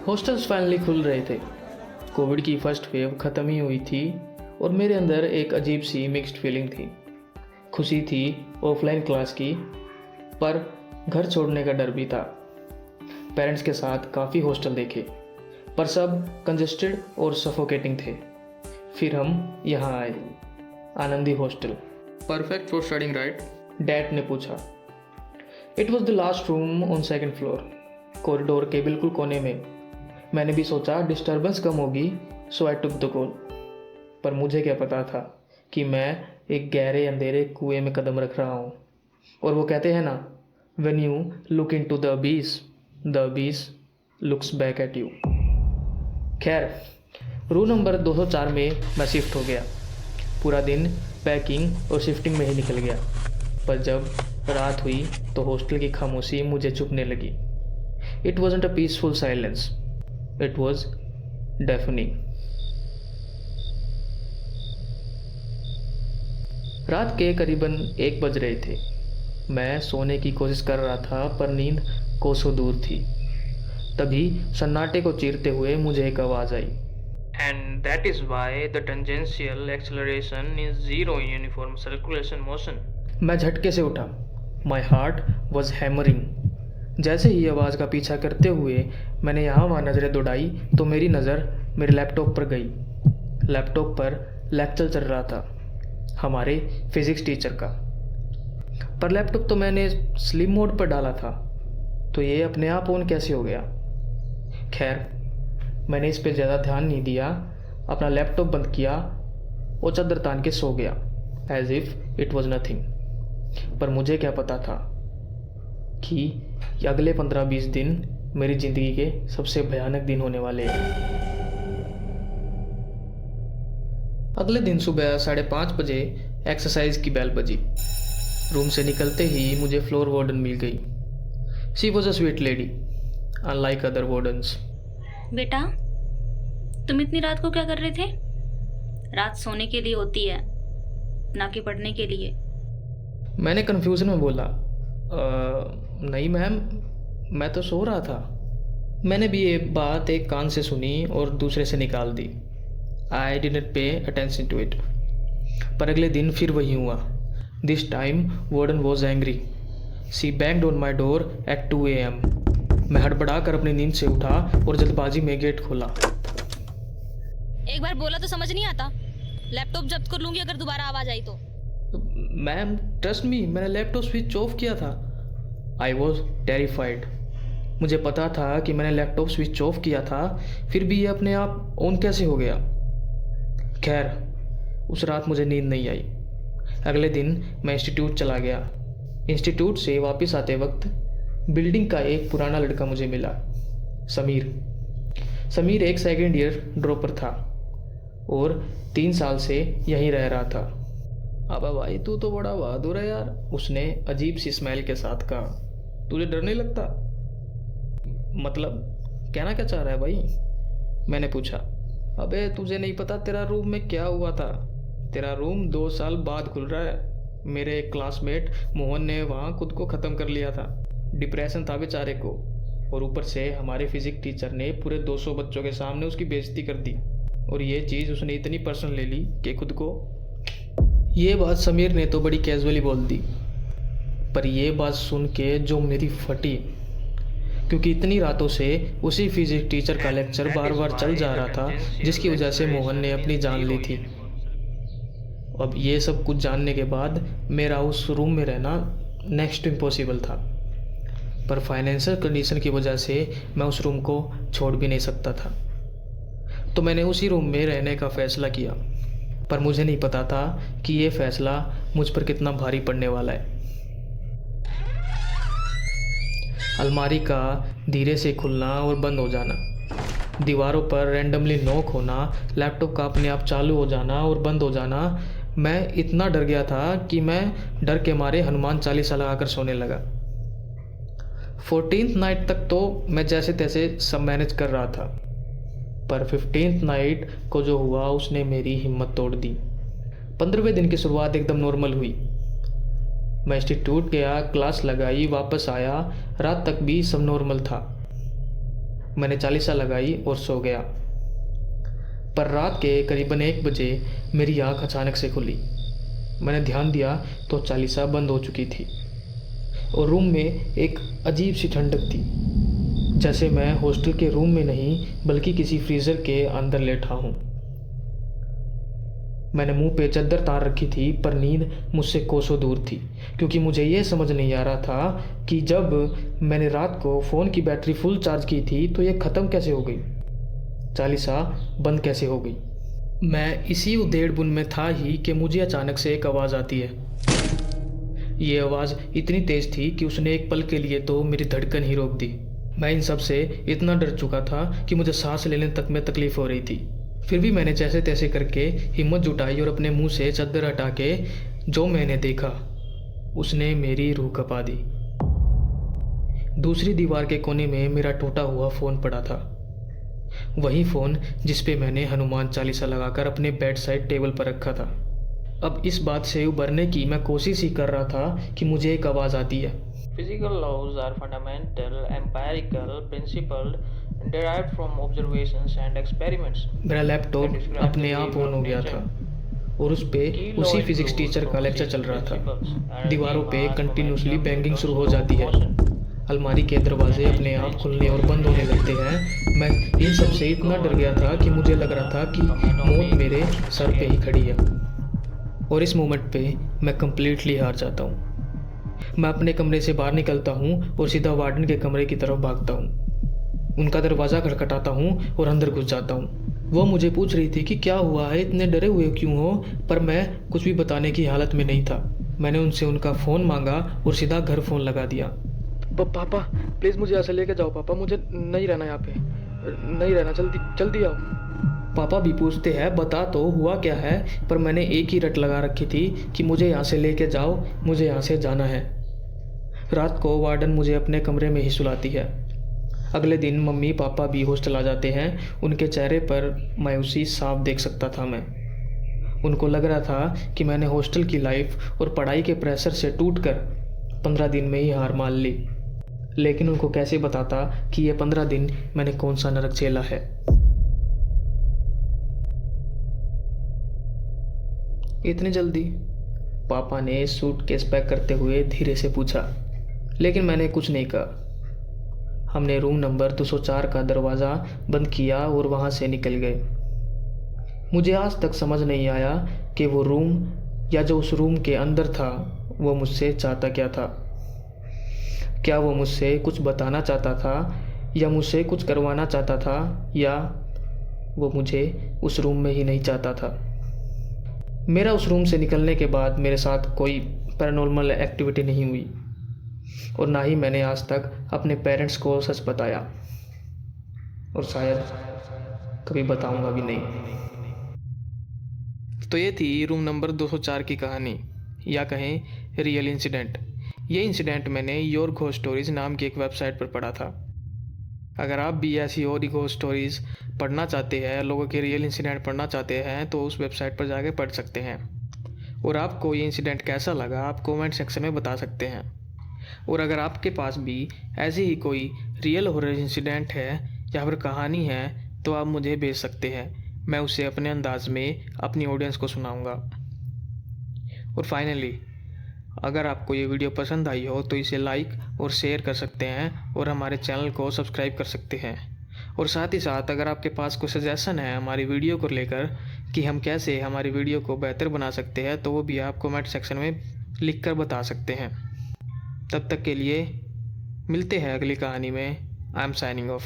Hostels finally खुल रहे थे। कोविड की फर्स्ट वेव ख़त्म ही हुई थी और मेरे अंदर एक अजीब सी मिक्स्ड फीलिंग थी। खुशी थी ऑफलाइन क्लास की, पर घर छोड़ने का डर भी था। पेरेंट्स के साथ काफ़ी हॉस्टल देखे, पर सब कंजेस्टेड और सफोकेटिंग थे। फिर हम यहाँ आए, Anandi hostel. Perfect for studying right? Dad ने पूछा। It was the last room on second floor, corridor के बिल्कुल कोने में। मैंने भी सोचा डिस्टर्बेंस कम होगी, सो आई टुक द कॉल। पर मुझे क्या पता था कि मैं एक गहरे अंधेरे कुएं में कदम रख रहा हूँ। और वो कहते हैं ना, when you look into the Abish looks back at you. खैर, रूम नंबर 204 में मैं शिफ्ट हो गया। पूरा दिन पैकिंग और शिफ्टिंग में ही निकल गया। पर जब रात हुई तो हॉस्टल की खामोशी मुझे चुभने लगी। It wasn't a peaceful silence, it was deafening. रात के करीबन 1 बज रहे थे। मैं सोने की कोशिश कर रहा था, पर नींद कोसों दूर थी। तभी सन्नाटे को चीरते हुए मुझे एक आवाज़ आई। And that is why the tangential acceleration is zero in uniform circulation motion. मैं झटके से उठा। My heart was hammering. जैसे ही आवाज़ का पीछा करते हुए मैंने यहाँ वहाँ नज़रें दौड़ाई तो मेरी नज़र मेरे लैपटॉप पर गई। लैपटॉप पर लेक्चर चल रहा था हमारे फिज़िक्स टीचर का। पर लैपटॉप तो मैंने स्लिम मोड पर डाला था, तो ये अपने आप ऑन कैसे हो गया। खैर, मैंने इस पर ज़्यादा ध्यान नहीं दिया। अपना लैपटॉप बंद किया और चादर तान के सो गया, as if it was nothing. पर मुझे क्या पता था कि अगले 15-20 दिन मेरी ज़िंदगी के सबसे भयानक दिन होने वाले हैं। अगले दिन सुबह 5:30 बजे एक्सरसाइज की बेल बजी। रूम से निकलते ही मुझे फ्लोर वार्डन मिल गई। She was a sweet lady, unlike other wardens. बेटा, तुम इतनी रात को क्या कर रहे थे? रात सोने के लिए होती है, ना कि पढ़ने के लिए। मैंने कन्फ्यूज़न में बोला, नहीं मैम, मैं तो सो रहा था। मैंने भी ये बात एक कान से सुनी और दूसरे से निकाल दी। I didn't pay attention to it. पर अगले दिन फिर वही हुआ। This time warden was angry. She banged on my door at 2 AM। मैं हड़बड़ा कर अपनी नींद से उठा और जल्दबाजी में गेट खोला। एक बार बोला तो समझ नहीं आता? लैपटॉप जब्त कर लूंगी अगर दोबारा आवाज आई तो। मैम, ट्रस्ट मी, मैंने लैपटॉप स्विच ऑफ किया था। I was terrified. मुझे पता था कि मैंने लैपटॉप स्विच ऑफ किया था, फिर भी ये अपने आप ऑन कैसे हो गया। खैर, उस रात मुझे नींद नहीं आई। अगले दिन मैं इंस्टीट्यूट चला गया। इंस्टीट्यूट से वापस आते वक्त बिल्डिंग का एक पुराना लड़का मुझे मिला, समीर एक सेकेंड ईयर ड्रॉपर था और 3 साल से यहीं रह रहा था। अबे भाई, तू तो बड़ा बहादुर है यार, उसने अजीब सी स्माइल के साथ कहा। तुझे डर नहीं लगता? मतलब कहना क्या चाह रहा है भाई? मैंने पूछा। अबे तुझे नहीं पता तेरा रूम में क्या हुआ था? तेरा रूम 2 साल बाद खुल रहा है। मेरे एक क्लासमेट मोहन ने वहाँ खुद को ख़त्म कर लिया था। डिप्रेशन था बेचारे को, और ऊपर से हमारे फिजिक्स टीचर ने पूरे 200 बच्चों के सामने उसकी बेइज्जती कर दी। और ये चीज़ उसने इतनी पर्सनल ले ली कि खुद को। ये बात समीर ने तो बड़ी कैजुअली बोल दी, पर यह बात सुन के जो मेरी फटी, क्योंकि इतनी रातों से उसी फिजिक्स टीचर का लेक्चर बार बार चल जा रहा था, जिसकी वजह से मोहन ने अपनी जान ली थी। अब ये सब कुछ जानने के बाद मेरा उस रूम में रहना नेक्स्ट इम्पॉसिबल था। पर फाइनेंशियल कंडीशन की वजह से मैं उस रूम को छोड़ भी नहीं सकता था, तो मैंने उसी रूम में रहने का फ़ैसला किया। पर मुझे नहीं पता था कि ये फ़ैसला मुझ पर कितना भारी पड़ने वाला है। अलमारी का धीरे से खुलना और बंद हो जाना, दीवारों पर रैंडमली नॉक होना, लैपटॉप का अपने आप चालू हो जाना और बंद हो जाना। मैं इतना डर गया था कि मैं डर के मारे हनुमान चालीसा लगाकर सोने लगा। 14th नाइट तक तो मैं जैसे तैसे सब मैनेज कर रहा था, पर 15th नाइट को जो हुआ उसने मेरी हिम्मत तोड़ दी। 15वें दिन की शुरुआत एकदम नॉर्मल हुई। मैं इंस्टीट्यूट गया, क्लास लगाई, वापस आया। रात तक भी सब नॉर्मल था। मैंने चालीसा लगाई और सो गया। पर रात के करीबन 1 बजे मेरी आँख अचानक से खुली। मैंने ध्यान दिया तो चालीसा बंद हो चुकी थी और रूम में एक अजीब सी ठंडक थी, जैसे मैं हॉस्टल के रूम में नहीं बल्कि किसी फ्रीज़र के अंदर लेटा हूँ। मैंने मुंह पे चद्दर तार रखी थी, पर नींद मुझसे कोसों दूर थी, क्योंकि मुझे ये समझ नहीं आ रहा था कि जब मैंने रात को फ़ोन की बैटरी फुल चार्ज की थी तो ये ख़त्म कैसे हो गई, चालीसा बंद कैसे हो गई। मैं इसी उधेड़-बुन में था ही कि मुझे अचानक से एक आवाज़ आती है। ये आवाज़ इतनी तेज़ थी कि उसने एक पल के लिए तो मेरी धड़कन ही रोक दी। मैं इन सब से इतना डर चुका था कि मुझे सांस लेने तक में तकलीफ़ हो रही थी। फिर भी मैंने जैसे तैसे करके हिम्मत जुटाई और अपने मुंह से चद्दर हटा के जो मैंने देखा उसने मेरी रूह कँपा दी। दूसरी दीवार के कोने में मेरा टूटा हुआ फ़ोन पड़ा था, वही फ़ोन जिस पे मैंने हनुमान चालीसा लगाकर अपने बेड साइड टेबल पर रखा था। अब इस बात से उबरने की मैं कोशिश ही कर रहा था कि मुझे एक आवाज़ आती है। Physical laws are fundamental, empirical, principled, derived from observations and experiments. मेरा लैपटॉप अपने आप ऑन हो गया था और उस पे उसी फिजिक्स टीचर का लेक्चर चल रहा था। दीवारों पे कंटिन्यूसली बैंगिंग शुरू हो जाती है, अलमारी के दरवाजे अपने आप खुलने और बंद होने लगते हैं। मैं इन सब से इतना डर गया था कि मुझे लग रहा था कि मौत मेरे सर पे ही खड़ी है। और इस मोमेंट पे मैं कंप्लीटली हार जाता हूँ। मैं अपने कमरे से बाहर निकलता हूँ और सीधा वार्डन के कमरे की तरफ भागता हूँ। उनका दरवाज़ा खटखटाता हूँ और अंदर घुस जाता हूँ। वो मुझे पूछ रही थी कि क्या हुआ है, इतने डरे हुए क्यों हो, पर मैं कुछ भी बताने की हालत में नहीं था। मैंने उनसे उनका फ़ोन मांगा और सीधा घर फ़ोन लगा दिया। पापा प्लीज़ मुझे ऐसे लेके जाओ पापा, मुझे नहीं रहना यहाँ पे, नहीं रहना, जल्दी आओ। पापा भी पूछते हैं बता तो हुआ क्या है, पर मैंने एक ही रट लगा रखी थी कि मुझे यहाँ से लेके जाओ, मुझे यहाँ से जाना है। रात को वार्डन मुझे अपने कमरे में ही सुलाती है। अगले दिन मम्मी पापा भी हॉस्टल आ जाते हैं। उनके चेहरे पर मायूसी साफ देख सकता था मैं। उनको लग रहा था कि मैंने हॉस्टल की लाइफ और पढ़ाई के प्रेशर से टूटकर 15 दिन में ही हार मान ली। लेकिन उनको कैसे बताता कि ये 15 दिन मैंने कौन सा नरक झेला है। इतनी जल्दी? पापा ने सूटकेस पैक करते हुए धीरे से पूछा, लेकिन मैंने कुछ नहीं कहा। हमने रूम नंबर 204 का दरवाज़ा बंद किया और वहाँ से निकल गए। मुझे आज तक समझ नहीं आया कि वो रूम या जो उस रूम के अंदर था वो मुझसे चाहता क्या था। क्या वो मुझसे कुछ बताना चाहता था या मुझसे कुछ करवाना चाहता था, या वो मुझे उस रूम में ही नहीं चाहता था। मेरा उस रूम से निकलने के बाद मेरे साथ कोई पैरानॉर्मल एक्टिविटी नहीं हुई और ना ही मैंने आज तक अपने पेरेंट्स को सच बताया, और शायद कभी बताऊंगा भी नहीं। तो ये थी रूम नंबर 204 की कहानी, या कहें रियल इंसिडेंट। ये इंसिडेंट मैंने योर घोस्ट स्टोरीज नाम की एक वेबसाइट पर पढ़ा था। अगर आप भी ऐसी और घोस्ट स्टोरीज़ पढ़ना चाहते हैं, लोगों के रियल इंसिडेंट पढ़ना चाहते हैं, तो उस वेबसाइट पर जाके पढ़ सकते हैं। और आपको ये इंसिडेंट कैसा लगा आप कमेंट सेक्शन में बता सकते हैं। और अगर आपके पास भी ऐसी ही कोई रियल हॉरर इंसिडेंट है या फिर कहानी है तो आप मुझे भेज सकते हैं। मैं उसे अपने अंदाज में अपनी ऑडियंस को सुनाऊंगा। और फाइनली, अगर आपको ये वीडियो पसंद आई हो तो इसे लाइक और शेयर कर सकते हैं और हमारे चैनल को सब्सक्राइब कर सकते हैं। और साथ ही साथ अगर आपके पास कोई सजेशन है हमारी वीडियो को लेकर कि हम कैसे हमारी वीडियो को बेहतर बना सकते हैं, तो वो भी आप कमेंट सेक्शन में लिख कर बता सकते हैं। तब तक के लिए मिलते हैं अगली कहानी में। I am signing off.